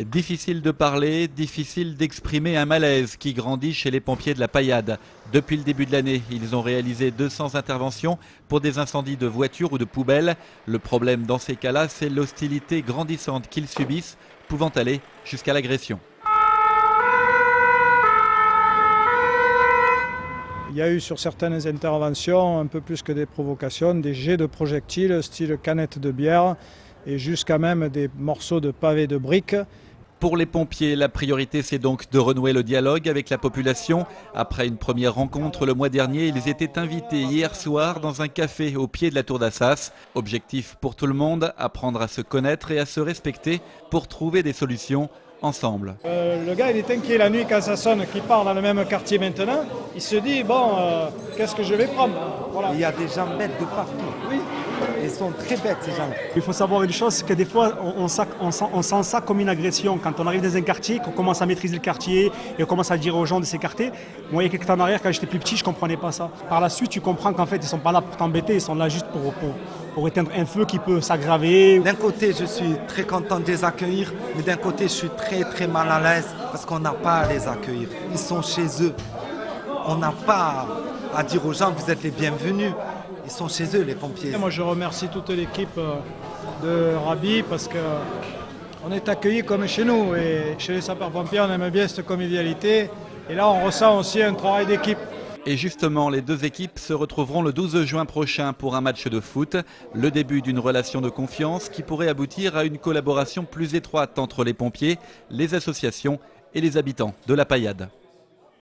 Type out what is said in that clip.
Difficile de parler, difficile d'exprimer un malaise qui grandit chez les pompiers de la Paillade. Depuis le début de l'année, ils ont réalisé 200 interventions pour des incendies de voitures ou de poubelles. Le problème dans ces cas-là, c'est l'hostilité grandissante qu'ils subissent, pouvant aller jusqu'à l'agression. Il y a eu sur certaines interventions, un peu plus que des provocations, des jets de projectiles, style canette de bière, et jusqu'à même des morceaux de pavés de briques. Pour les pompiers, la priorité c'est donc de renouer le dialogue avec la population. Après une première rencontre le mois dernier, ils étaient invités hier soir dans un café au pied de la tour d'Assas. Objectif pour tout le monde, apprendre à se connaître et à se respecter pour trouver des solutions ensemble. Le gars il est inquiet la nuit quand ça sonne, qu'il part dans le même quartier maintenant. Il se dit bon, qu'est-ce que je vais prendre, voilà. Il y a des gens bêtes de partout. Oui. Ils sont très bêtes ces gens. Il faut savoir une chose, c'est que des fois on sent ça comme une agression. Quand on arrive dans un quartier, qu'on commence à maîtriser le quartier et on commence à dire aux gens de s'écarter. Moi il y a quelques temps en arrière, quand j'étais plus petit, je ne comprenais pas ça. Par la suite tu comprends qu'en fait ils ne sont pas là pour t'embêter, ils sont là juste pour éteindre un feu qui peut s'aggraver. D'un côté je suis très content de les accueillir, mais d'un côté je suis très mal à l'aise parce qu'on n'a pas à les accueillir. Ils sont chez eux. On n'a pas à dire aux gens vous êtes les bienvenus. Ils sont chez eux, les pompiers. Moi, je remercie toute l'équipe de Rabi parce qu'on est accueillis comme chez nous. Et chez les sapeurs-pompiers, on aime bien cette convivialité. Et là, on ressent aussi un travail d'équipe. Et justement, les deux équipes se retrouveront le 12 juin prochain pour un match de foot. Le début d'une relation de confiance qui pourrait aboutir à une collaboration plus étroite entre les pompiers, les associations et les habitants de la Paillade.